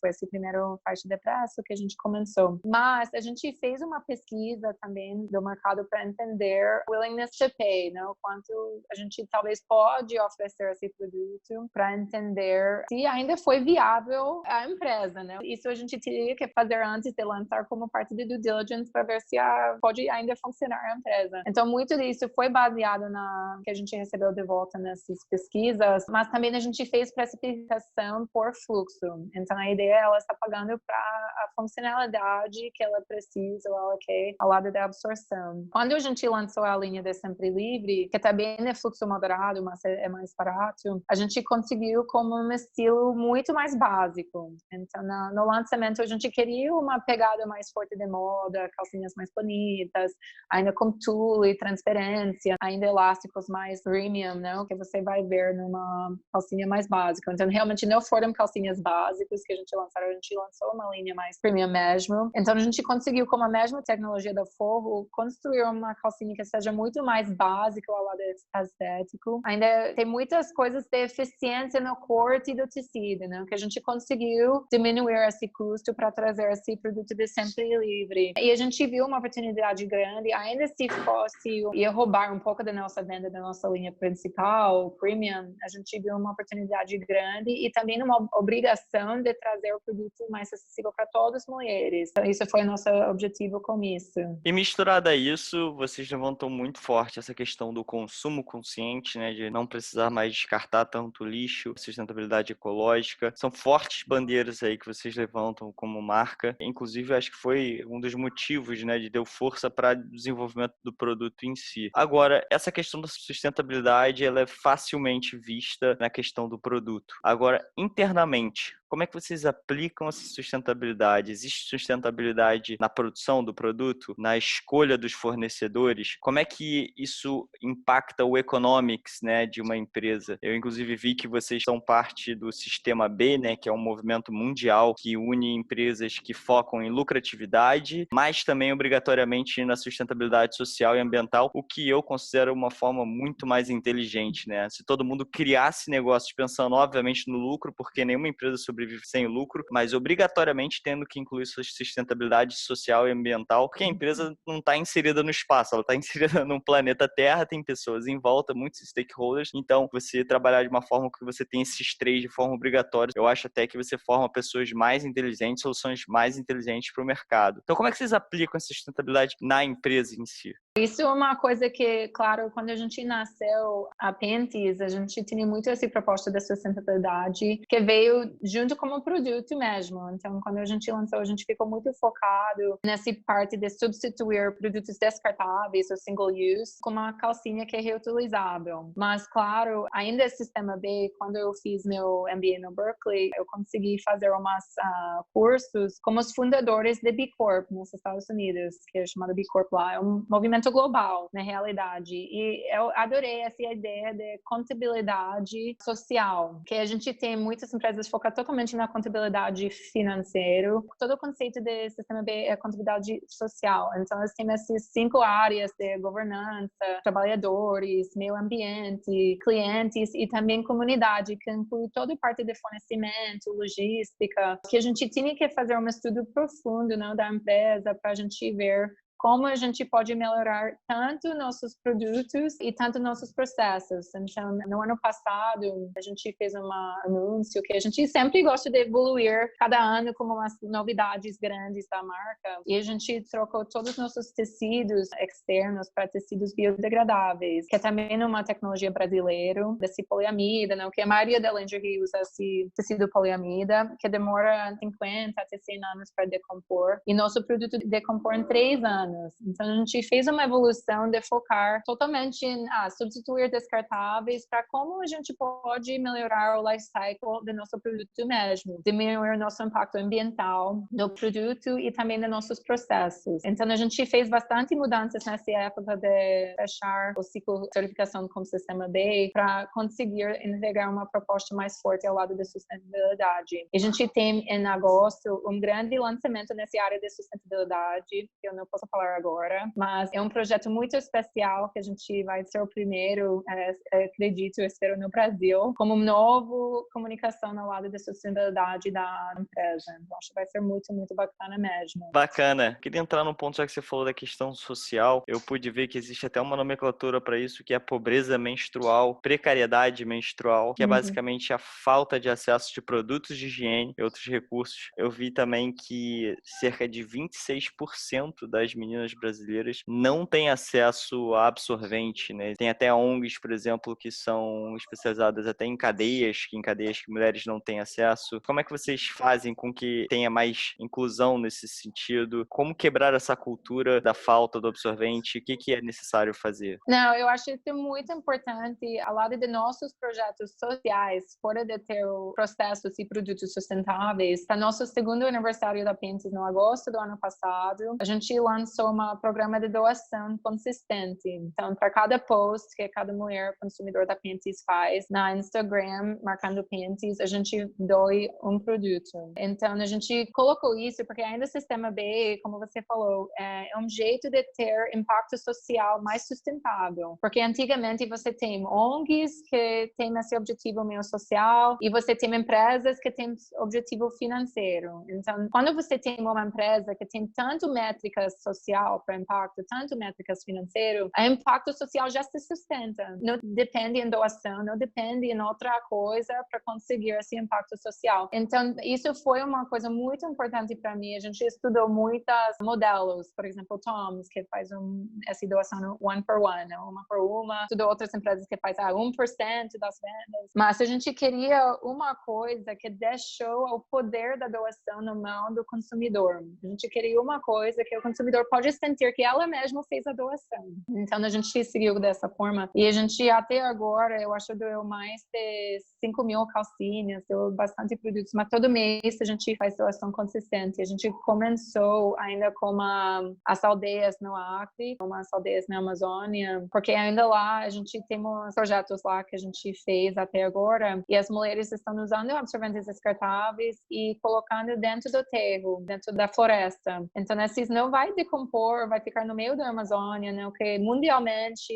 S2: Foi esse primeiro faixa de preço que a gente começou. Mas a gente fez uma pesquisa também do mercado para entender willingness to pay, não? Quanto a gente talvez pode oferecer esse produto para entender se ainda foi viável a empresa, né? Isso a gente teria que fazer antes de lançar como parte de due diligence para ver se pode ainda funcionar a empresa. Então, muito disso foi baseado na que a gente recebeu de volta nessas pesquisas, mas também a gente fez precificação por fluxo. Então, a ideia é ela está pagando para a funcionalidade que ela precisa ou ela quer ao lado da absorção. Quando a gente lançou a linha de Sempre Livre, que também é fluxo moderado, mas é mais barato, a gente conseguiu como um estilo muito mais básico. Então, no lançamento, a gente queria uma pegada mais forte de moda, calcinhas mais bonitas, ainda com tule, transparência, ainda elásticos mais premium, não? Que você vai ver numa calcinha mais básica. Então, realmente não foram calcinhas básicas que a gente lançou uma linha mais premium mesmo. Então, a gente conseguiu, com a mesma tecnologia da Forro, construir uma calcinha que seja muito mais básica ao lado estético. Ainda tem muitas coisas de eficiência no corte e do tecido, né? Que a gente conseguiu diminuir esse custo para trazer esse produto de sempre livre. E a gente viu uma oportunidade grande, ainda se fosse ia roubar um pouco da nossa venda da nossa linha principal, premium, a gente viu uma oportunidade grande e também uma obrigação de trazer o produto mais acessível para todas as mulheres. Então, isso foi nosso objetivo com isso.
S1: E misturado a isso, vocês levantam muito forte essa questão do consumo consciente, né, de não precisar mais descartar tanto lixo, sustentabilidade ecológica. São fortes bandeiras aí que vocês levantam como marca. Inclusive, acho que foi um dos motivos, né, de deu força para o desenvolvimento do produto em si. Agora, essa questão da sustentabilidade, ela é facilmente vista na questão do produto. Agora, internamente, como é que vocês aplicam essa sustentabilidade? Existe sustentabilidade na produção do produto, na escolha dos fornecedores? Como é que isso impacta o economics, né, de uma empresa? Eu, inclusive, vi que vocês são parte do Sistema B, né, que é um movimento mundial que une empresas que focam em lucratividade, mas também obrigatoriamente na sustentabilidade social e ambiental, o que eu considero uma forma muito mais inteligente, né? Se todo mundo criasse negócios pensando, obviamente, no lucro, porque nenhuma empresa sobrevive sem lucro, mas obrigatoriamente tendo que incluir sua sustentabilidade social e ambiental, porque a empresa não está inserida no espaço, ela está inserida no planeta Terra, tem pessoas em volta, muitos stakeholders, então você trabalhar de uma forma que você tem esses três de forma obrigatória, eu acho até que você forma pessoas mais inteligentes, soluções mais inteligentes para o mercado. Então, como é que vocês aplicam essa sustentabilidade na empresa em si?
S2: Isso é uma coisa que, claro, quando a gente nasceu a Pentes, a gente tinha muito essa proposta da sustentabilidade que veio junto com o produto mesmo. Então, quando a gente lançou, a gente ficou muito focado nessa parte de substituir produtos descartáveis ou single use com uma calcinha que é reutilizável. Mas, claro, ainda é Sistema B, quando eu fiz meu MBA no Berkeley, eu consegui fazer umas cursos como os fundadores de B Corp nos Estados Unidos, que é chamado B Corp lá. É um movimento global, na realidade. E eu adorei essa ideia de contabilidade social, que a gente tem muitas empresas focadas totalmente na contabilidade financeira. Todo o conceito de Sistema B é contabilidade social. Então, nós temos essas 5 áreas de governança, trabalhadores, meio ambiente, clientes e também comunidade, que inclui toda a parte de fornecimento, logística, que a gente tinha que fazer um estudo profundo, né, da empresa para a gente ver como a gente pode melhorar tanto nossos produtos e tanto nossos processos. Então, no ano passado, a gente fez um anúncio que a gente sempre gosta de evoluir cada ano com umas novidades grandes da marca. E a gente trocou todos os nossos tecidos externos para tecidos biodegradáveis, que é também uma tecnologia brasileira, desse poliamida, não? Que a maioria da lingerie usa esse tecido poliamida, que demora 50 até 100 anos para decompor. E nosso produto decompor em 3 anos. Então, a gente fez uma evolução de focar totalmente em substituir descartáveis para como a gente pode melhorar o life cycle do nosso produto mesmo, diminuir o nosso impacto ambiental do produto e também dos nossos processos. Então, a gente fez bastante mudanças nessa época de fechar o ciclo de certificação como Sistema B para conseguir entregar uma proposta mais forte ao lado da sustentabilidade. E a gente tem, em agosto, um grande lançamento nessa área de sustentabilidade, que eu não posso falar agora, mas é um projeto muito especial que a gente vai ser o primeiro, acredito, eu espero, no Brasil, como novo comunicação ao lado da sustentabilidade da empresa. Eu acho que vai ser muito, muito bacana mesmo.
S1: Bacana. Queria entrar num ponto, já que você falou da questão social, eu pude ver que existe até uma nomenclatura para isso, que é a pobreza menstrual, precariedade menstrual, que é basicamente a falta de acesso de produtos de higiene e outros recursos. Eu vi também que cerca de 26% das meninas brasileiras não têm acesso a absorvente, né? Tem até ONGs, por exemplo, que são especializadas até em cadeias que mulheres não têm acesso. Como é que vocês fazem com que tenha mais inclusão nesse sentido? Como quebrar essa cultura da falta do absorvente? O que é necessário fazer?
S2: Não, eu acho isso muito importante, ao lado de nossos projetos sociais, fora de ter processos e produtos sustentáveis. Para nosso segundo aniversário da Pentes, no agosto do ano passado, a gente lançou lançou um programa de doação consistente. Então, para cada post que cada mulher consumidor da Panties faz na Instagram, marcando Panties, a gente doe um produto. Então, a gente colocou isso porque ainda o Sistema B, como você falou, é um jeito de ter impacto social mais sustentável. Porque antigamente você tem ONGs que têm esse objetivo meio social e você tem empresas que têm objetivo financeiro. Então, quando você tem uma empresa que tem tanto métricas social para impacto, tanto métricas financeiro, o impacto social já se sustenta. Não depende em doação, não depende em outra coisa para conseguir esse impacto social. Então, isso foi uma coisa muito importante para mim. A gente estudou muitos modelos, por exemplo, Tom's, que faz essa doação one for one, uma por uma. Estudou outras empresas que faz 1% das vendas. Mas a gente queria uma coisa que deixou o poder da doação na mão do consumidor. A gente queria uma coisa que o consumidor pode sentir que ela mesma fez a doação. Então, a gente seguiu dessa forma. E a gente, até agora, eu acho que deu mais de 5 mil calcinhas, deu bastante produtos, mas todo mês a gente faz doação consistente. A gente começou ainda com as aldeias no Acre, umas aldeias na Amazônia, porque ainda lá a gente tem uns projetos lá que a gente fez até agora, e as mulheres estão usando absorventes descartáveis e colocando dentro do aterro, dentro da floresta. Então, esses não vai decompor, vai ficar no meio da Amazônia, né? Que mundialmente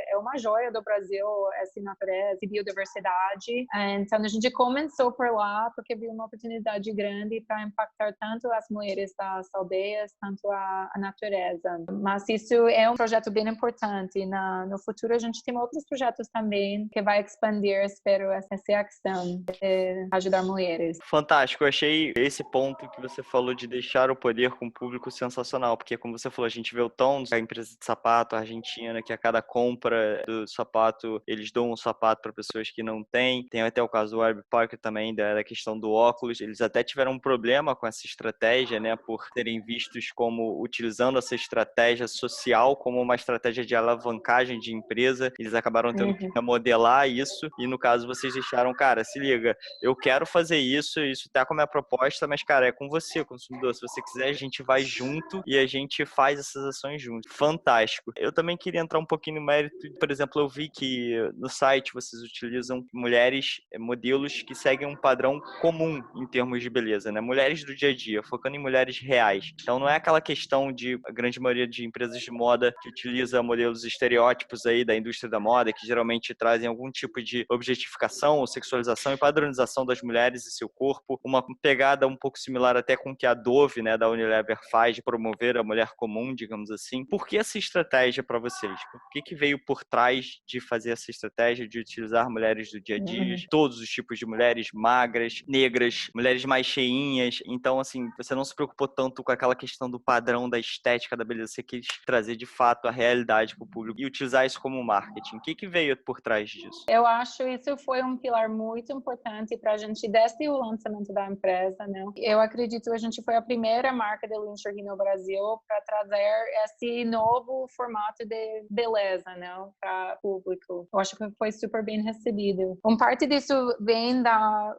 S2: é uma joia do Brasil, essa natureza e biodiversidade. Então, a gente começou por lá porque viu uma oportunidade grande para impactar tanto as mulheres das aldeias, tanto a natureza. Mas isso é um projeto bem importante. No futuro, a gente tem outros projetos também que vai expandir, espero, essa ação de ajudar mulheres.
S1: Fantástico, eu achei esse ponto que você falou de deixar o poder com o público sensacional, porque como você falou, a gente vê o Tons, a empresa de sapato argentina, que a cada compra do sapato, eles dão um sapato para pessoas que não têm. Tem até o caso do Warby Parker também, da questão do óculos. Eles até tiveram um problema com essa estratégia, né, por terem vistos como utilizando essa estratégia social como uma estratégia de alavancagem de empresa. Eles acabaram tendo que remodelar isso e, no caso, vocês deixaram, cara, se liga, eu quero fazer isso tá com a minha proposta, mas, cara, é com você, consumidor. Se você quiser, a gente vai junto e a gente faz essas ações juntos. Fantástico. Eu também queria entrar um pouquinho no mérito. Por exemplo, eu vi que no site vocês utilizam mulheres, modelos que seguem um padrão comum em termos de beleza, né? Mulheres do dia a dia, focando em mulheres reais. Então, não é aquela questão de a grande maioria de empresas de moda que utiliza modelos estereótipos aí da indústria da moda, que geralmente trazem algum tipo de objetificação ou sexualização e padronização das mulheres e seu corpo, uma pegada um pouco similar até com o que a Dove, né, da Unilever faz de promover a mulher comum, digamos assim. Por que essa estratégia para vocês? O que veio por trás de fazer essa estratégia de utilizar mulheres do dia a dia, todos os tipos de mulheres, magras, negras, mulheres mais cheinhas? Então, assim, você não se preocupou tanto com aquela questão do padrão da estética da beleza, você quis trazer de fato a realidade para o público e utilizar isso como marketing. O que veio por trás disso?
S2: Eu acho isso foi um pilar muito importante para a gente desde o lançamento da empresa, né? Eu acredito que a gente foi a primeira marca de lingerie no Brasil para trazer esse novo formato de beleza, né, para o público. Eu acho que foi super bem recebido. Parte disso vem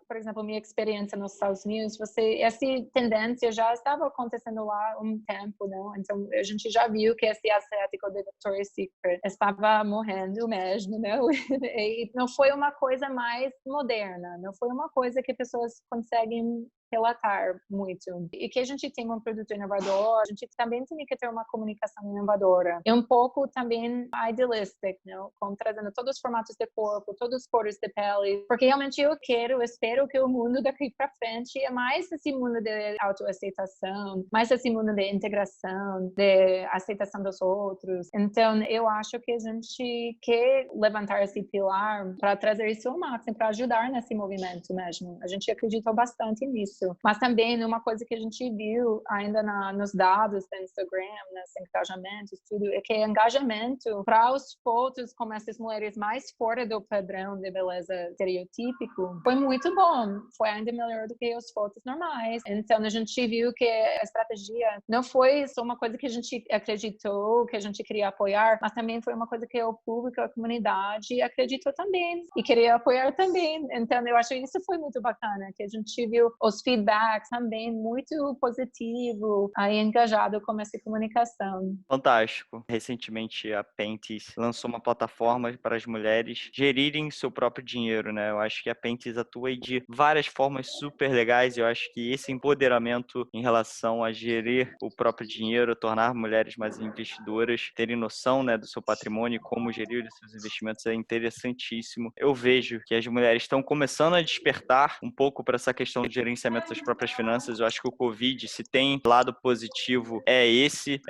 S2: por exemplo, minha experiência nos Estados Unidos. Essa tendência já estava acontecendo lá há um tempo, né? Então a gente já viu que esse asiático de Victoria's Secret estava morrendo mesmo, né? E não foi uma coisa mais moderna, não foi uma coisa que pessoas conseguem relatar muito. E que a gente tem um produto inovador, a gente também tem que ter uma comunicação inovadora. E um pouco também idealistic, né? Como trazendo todos os formatos de corpo, todas as cores de pele. Porque realmente eu espero que o mundo daqui para frente é mais esse mundo de autoaceitação, mais esse mundo de integração, de aceitação dos outros. Então, eu acho que a gente quer levantar esse pilar para trazer isso ao máximo, para ajudar nesse movimento mesmo. A gente acreditou bastante nisso. Mas também uma coisa que a gente viu ainda nos dados do Instagram, nos engajamentos, tudo, é que engajamento para as fotos com essas mulheres mais fora do padrão de beleza estereotípico foi muito bom. Foi ainda melhor do que as fotos normais. Então, a gente viu que a estratégia não foi só uma coisa que a gente acreditou, que a gente queria apoiar, mas também foi uma coisa que o público, a comunidade acreditou também e queria apoiar também. Então, eu acho que isso foi muito bacana, que a gente viu os feedback também muito positivo e engajado com essa comunicação.
S1: Fantástico. Recentemente a Pentes lançou uma plataforma para as mulheres gerirem seu próprio dinheiro, né? Eu acho que a Pentes atua aí de várias formas super legais. Eu acho que esse empoderamento em relação a gerir o próprio dinheiro, tornar mulheres mais investidoras, terem noção, né, do seu patrimônio e como gerir os seus investimentos é interessantíssimo. Eu vejo que as mulheres estão começando a despertar um pouco para essa questão do gerenciamento das próprias finanças. Eu acho que o Covid, se tem lado positivo, é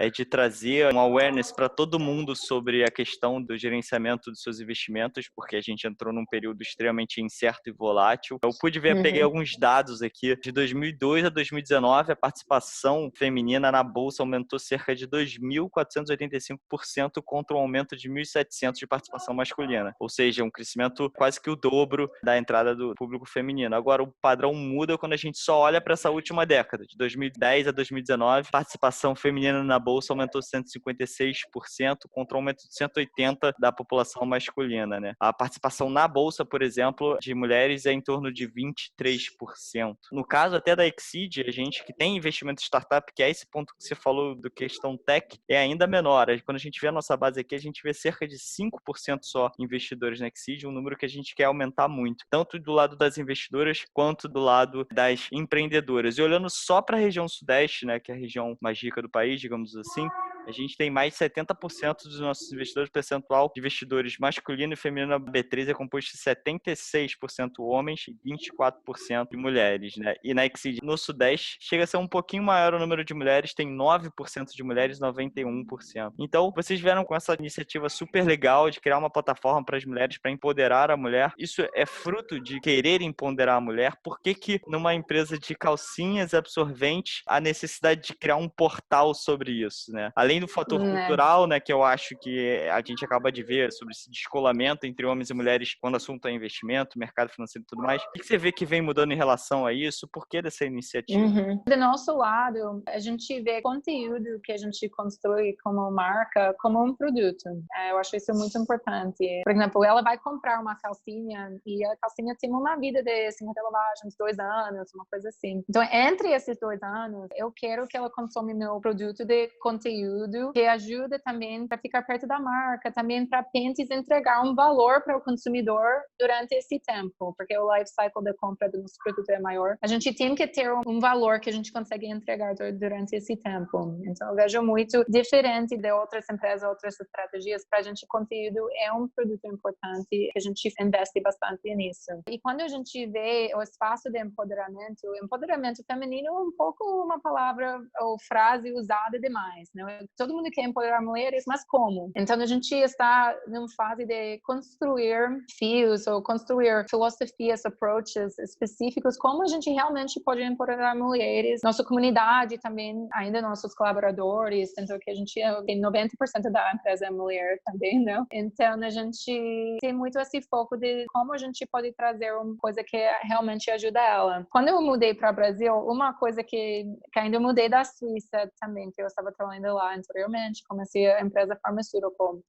S1: de trazer um awareness para todo mundo sobre a questão do gerenciamento dos seus investimentos, porque a gente entrou num período extremamente incerto e volátil. Eu pude ver, peguei alguns dados aqui, de 2002 a 2019, a participação feminina na bolsa aumentou cerca de 2.485% contra um aumento de 1.700% de participação masculina, ou seja, um crescimento quase que o dobro da entrada do público feminino. Agora, o padrão muda quando a gente só olha para essa última década, de 2010 a 2019, a participação feminina na bolsa aumentou 156% contra um aumento de 180% da população masculina, né? A participação na bolsa, por exemplo, de mulheres é em torno de 23%. No caso até da Exceed, a gente que tem investimento em startup, que é esse ponto que você falou do questão tech, é ainda menor. Quando a gente vê a nossa base aqui, a gente vê cerca de 5% só investidores na Exceed, um número que a gente quer aumentar muito, tanto do lado das investidoras quanto do lado das empreendedoras. E olhando só para a região sudeste, né, que é a região mais rica do país, digamos assim, a gente tem mais de 70% dos nossos investidores, percentual de investidores masculino e feminino. A B3 é composto de 76% homens e 24% de mulheres, né? E na Exceed, no Sudeste, chega a ser um pouquinho maior o número de mulheres, tem 9% de mulheres e 91%. Então, vocês vieram com essa iniciativa super legal de criar uma plataforma para as mulheres, para empoderar a mulher. Isso é fruto de querer empoderar a mulher? Por que que numa empresa de calcinhas absorventes, a necessidade de criar um portal sobre isso, né? Além do fator cultural, né, que eu acho que a gente acaba de ver sobre esse descolamento entre homens e mulheres quando o assunto é investimento, mercado financeiro e tudo mais. O que você vê que vem mudando em relação a isso? Por que dessa iniciativa?
S2: Do nosso lado, a gente vê conteúdo que a gente constrói como marca, como um produto. Eu acho isso muito importante. Por exemplo, ela vai comprar uma calcinha e a calcinha tem uma vida de 50 lavagens, 2 anos, uma coisa assim. Então, entre esses 2 anos, eu quero que ela consome meu produto de conteúdo que ajuda também para ficar perto da marca, também para Pentes entregar um valor para o consumidor durante esse tempo, porque o life cycle da compra do nosso produto é maior. A gente tem que ter um valor que a gente consegue entregar durante esse tempo. Então, eu vejo muito diferente de outras empresas, outras estratégias. Para a gente, conteúdo é um produto importante, que a gente investe bastante nisso. E quando a gente vê o espaço de empoderamento, o empoderamento feminino é um pouco uma palavra ou frase usada demais, né? Todo mundo quer empoderar mulheres, mas como? Então, a gente está numa fase de construir fios ou construir filosofias, approaches específicos, como a gente realmente pode empoderar mulheres. Nossa comunidade também, ainda nossos colaboradores, tanto que a gente tem 90% da empresa é mulher também, né? Então, a gente tem muito esse foco de como a gente pode trazer uma coisa que realmente ajuda ela. Quando eu mudei para o Brasil, uma coisa que ainda mudei da Suíça também, que eu estava trabalhando lá anteriormente, comecei a empresa farmacêutica.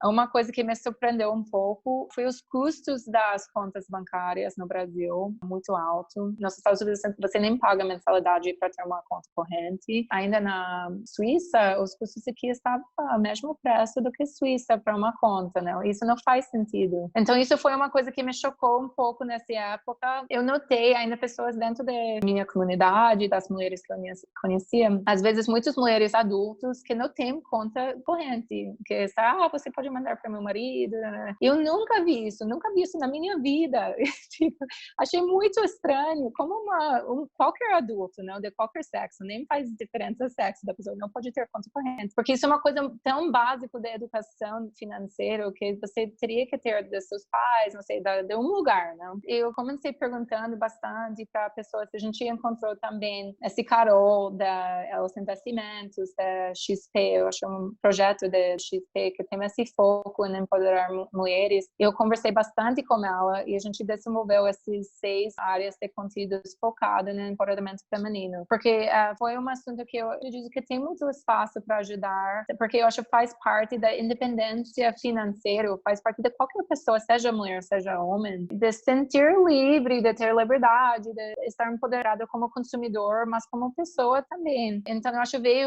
S2: Uma coisa que me surpreendeu um pouco foi os custos das contas bancárias no Brasil, muito alto. Nos Estados Unidos você nem paga mensalidade para ter uma conta corrente. Ainda na Suíça, os custos aqui estavam ao mesmo preço do que a Suíça para uma conta, né? Isso não faz sentido. Então, isso foi uma coisa que me chocou um pouco nessa época. Eu notei ainda pessoas dentro da minha comunidade, das mulheres que eu conhecia, às vezes muitas mulheres adultas que não têm conta corrente, que você pode mandar para meu marido, né? Eu nunca vi isso na minha vida. Tipo, achei muito estranho, como qualquer adulto, né, de qualquer sexo, nem faz diferença o sexo da pessoa, não pode ter conta corrente, porque isso é uma coisa tão básica da educação financeira que você teria que ter dos seus pais, não sei, de um lugar, né? Eu comecei perguntando bastante para pessoas, a gente encontrou também esse Carol da Elos Investimentos, da XP, acho um projeto da XP que tem esse foco em empoderar mulheres. Eu conversei bastante com ela e a gente desenvolveu essas 6 áreas de conteúdos focadas no empoderamento feminino, porque foi um assunto que eu acredito que tem muito espaço para ajudar, porque eu acho que faz parte da independência financeira, faz parte de qualquer pessoa, seja mulher, seja homem, de se sentir livre, de ter liberdade, de estar empoderada como consumidor, mas como pessoa também. Então, eu acho que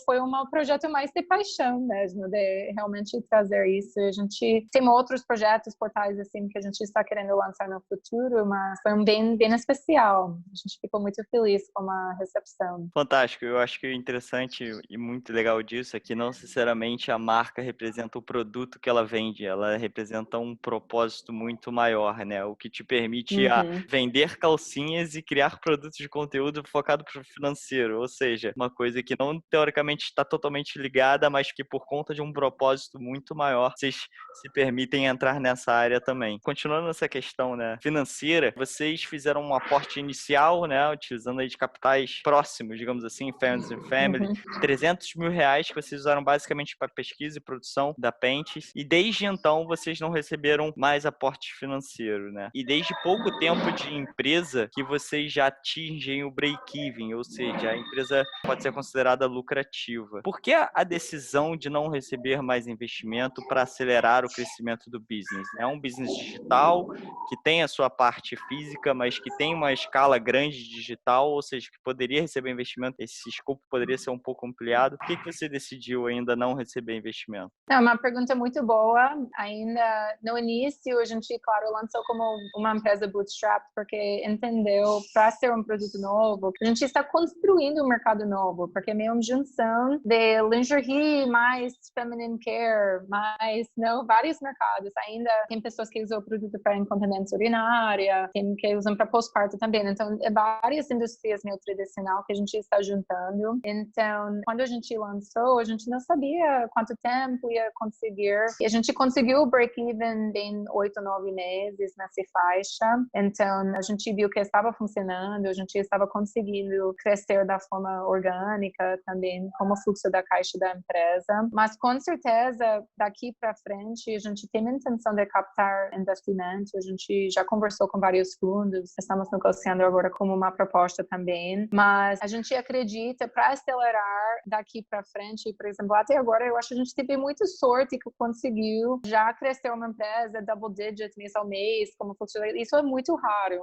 S2: foi um projeto mais de paixão mesmo, de realmente trazer isso. A gente tem outros projetos, portais assim, que a gente está querendo lançar no futuro, mas foi bem especial. A gente ficou muito feliz com a recepção.
S1: Fantástico, eu acho que o interessante e muito legal disso é que não necessariamente a marca representa o produto que ela vende, ela representa um propósito muito maior, né? O que te permite vender calcinhas e criar produtos de conteúdo focado para o financeiro, ou seja, uma coisa que não teoricamente está totalmente ligada, mas que por conta de um propósito muito maior, vocês se permitem entrar nessa área também. Continuando essa questão, né, financeira, vocês fizeram um aporte inicial, né, utilizando aí de capitais próximos, digamos assim, Friends and Family, R$300 mil que vocês usaram basicamente para pesquisa e produção da Pentes, e desde então vocês não receberam mais aporte financeiro, né? E desde pouco tempo de empresa que vocês já atingem o break-even, ou seja, a empresa pode ser considerada lucrativa. Por que a decisão de não receber mais investimento para acelerar o crescimento do business? É um business digital que tem a sua parte física, mas que tem uma escala grande digital, ou seja, que poderia receber investimento, esse escopo poderia ser um pouco ampliado. Por que você decidiu ainda não receber investimento?
S2: É uma pergunta muito boa. Ainda no início, a gente, claro, lançou como uma empresa bootstrap, porque entendeu, para ser um produto novo, a gente está construindo um mercado novo, porque é meio uma junção de lingerie, mais feminine care, mais, vários mercados. Ainda tem pessoas que usam o produto para incontinência urinária, tem que usam para pós-parto também. Então, é várias indústrias meio tradicional que a gente está juntando. Então, quando a gente lançou, a gente não sabia quanto tempo ia conseguir. E a gente conseguiu o break-even em 8, 9 meses nessa faixa. Então, a gente viu que estava funcionando, a gente estava conseguindo crescer da forma orgânica também, como fluxo da caixa da empresa. Mas, com certeza, daqui para frente, a gente tem a intenção de captar investimento. A gente já conversou com vários fundos, estamos negociando agora como uma proposta também. Mas a gente acredita, para acelerar daqui para frente, por exemplo, até agora, eu acho que a gente teve muita sorte que conseguiu já crescer uma empresa double digit mês ao mês, como funciona. Isso é muito raro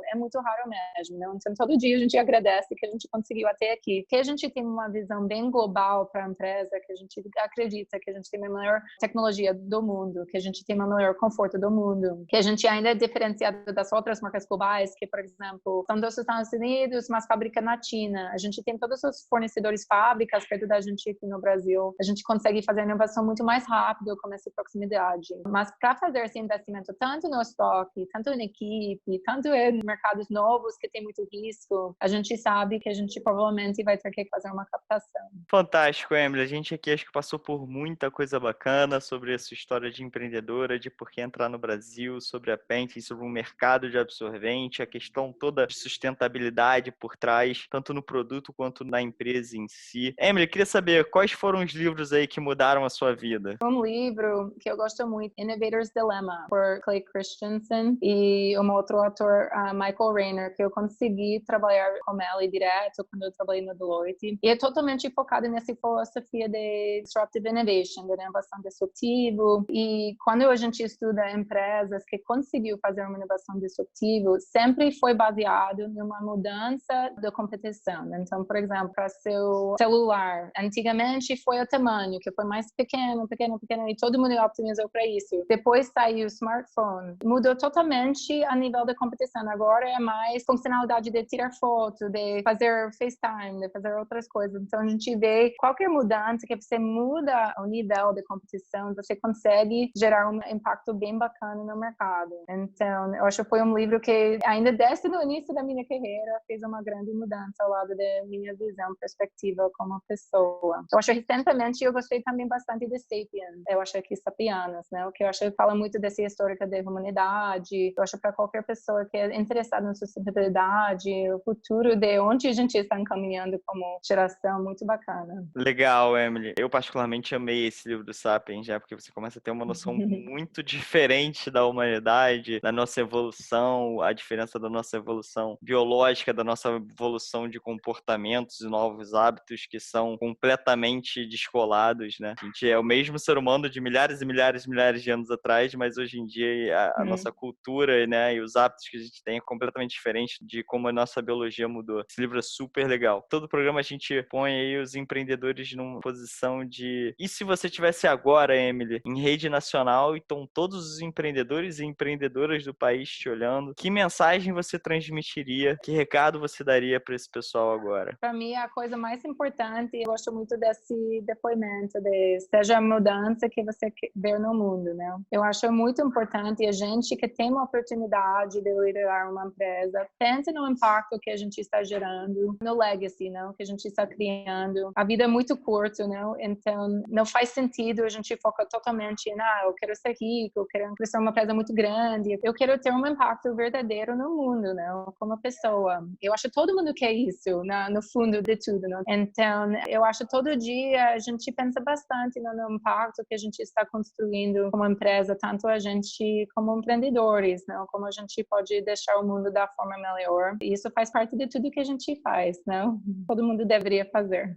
S2: mesmo, né? Então, todo dia a gente agradece que a gente conseguiu até aqui. Que a gente tem uma visão bem global para a empresa, que a gente acredita que a gente tem a melhor tecnologia do mundo, que a gente tem o melhor conforto do mundo, que a gente ainda é diferenciado das outras marcas globais, que, por exemplo, são dos Estados Unidos, mas fábrica na China. A gente tem todos os fornecedores fábricas perto da gente aqui no Brasil. A gente consegue fazer a inovação muito mais rápido com essa proximidade. Mas para fazer esse investimento tanto no estoque, tanto em equipe, tanto em mercados novos que tem muito risco, a gente sabe que a gente provavelmente vai ter que fazer uma captação.
S1: Fantástico, Emily. A gente aqui acho que passou por muita coisa bacana sobre essa história de empreendedora, de por que entrar no Brasil, sobre a Pentes, sobre o mercado de absorvente, a questão toda de sustentabilidade por trás, tanto no produto quanto na empresa em si. Emily, queria saber quais foram os livros aí que mudaram a sua vida?
S2: Um livro que eu gosto muito, Innovator's Dilemma, por Clay Christensen, e um outro autor, Michael Rayner, que eu consegui trabalhar com ele direto quando eu trabalhei no Deloitte. E é totalmente focado nessa filosofia de disruptive innovation, de inovação disruptiva. E quando a gente estuda empresas que conseguiu fazer uma inovação disruptiva, sempre foi baseado numa mudança da competição. Então, por exemplo, para seu celular, antigamente foi o tamanho, que foi mais pequeno, e todo mundo optimizou para isso. Depois saiu o smartphone, mudou totalmente a nível da competição. Agora é mais funcionalidade de tirar foto, de fazer FaceTime, de fazer outras coisas. Então a gente vê qualquer mudança que você muda o nível de competição, você consegue gerar um impacto bem bacana no mercado. Então eu acho que foi um livro que ainda desde o início da minha carreira fez uma grande mudança ao lado da minha visão, perspectiva como pessoa. Eu acho que recentemente eu gostei também bastante de Sapiens. Eu acho que Sapianas, né? O que eu acho que fala muito dessa histórica da humanidade. Eu acho para qualquer pessoa que é interessada na sustentabilidade, o futuro de onde a gente está encaminhando como geração, muito bacana.
S1: Legal, Emily. Eu particularmente amei esse livro do Sapiens, já porque você começa a ter uma noção muito diferente da humanidade, da nossa evolução, a diferença da nossa evolução biológica, da nossa evolução de comportamentos e novos hábitos que são completamente descolados, né? A gente é o mesmo ser humano de milhares e milhares e milhares de anos atrás, mas hoje em dia a nossa cultura, né, e os hábitos que a gente tem é completamente diferente de como a nossa biologia mudou. Esse livro é super legal. Todo programa a gente põe aí os empreendedores numa posição de... E se você tivesse agora, Emily, em rede nacional, então todos os empreendedores e empreendedoras do país te olhando, que mensagem você transmitiria? Que recado você daria para esse pessoal agora?
S2: Para mim, a coisa mais importante, eu gosto muito desse depoimento, seja a mudança que você vê no mundo, né? Eu acho muito importante a gente que tem uma oportunidade de liderar uma empresa, pense no impacto que a gente está gerando, no legacy, não? Que a gente está criando. A vida é muito curta, não? Então, não faz sentido a gente focar totalmente em, eu quero ser rico, eu quero crescer uma empresa muito grande, eu quero ter um impacto verdadeiro no mundo, não? Como pessoa. Eu acho que todo mundo quer isso, no fundo de tudo, não? Então, eu acho que todo dia a gente pensa bastante no impacto que a gente está construindo como empresa, tanto a gente como empreendedores, não? Como a gente pode deixar o mundo da forma melhor. E isso faz parte de tudo que a gente faz, não? Todo mundo deveria fazer.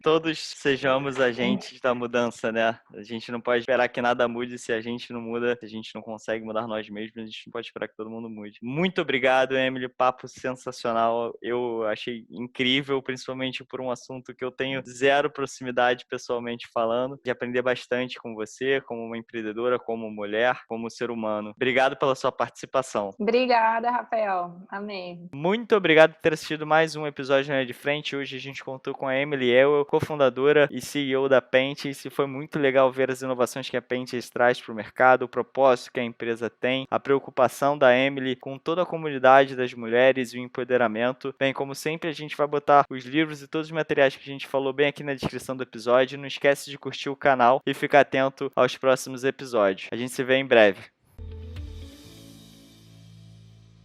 S1: Todos sejamos agentes da mudança, né? A gente não pode esperar que nada mude se a gente não muda, se a gente não consegue mudar nós mesmos, a gente não pode esperar que todo mundo mude. Muito obrigado, Emily, papo sensacional. Eu achei incrível, principalmente por um assunto que eu tenho zero proximidade pessoalmente falando, de aprender bastante com você, como uma empreendedora, como mulher, como ser humano. Obrigado pela sua participação.
S2: Obrigada, Rafael. Amém.
S1: Muito obrigado por ter assistido mais um episódio de Linha de Frente. Hoje a gente contou com a Emily Ewell, cofundadora e CEO da Pentes. E foi muito legal ver as inovações que a Pentes traz para o mercado, o propósito que a empresa tem, a preocupação da Emily com toda a comunidade das mulheres e o empoderamento. Bem, como sempre, a gente vai botar os livros e todos os materiais que a gente falou bem aqui na descrição do episódio. Não esquece de curtir o canal e ficar atento aos próximos episódios. A gente se vê em breve.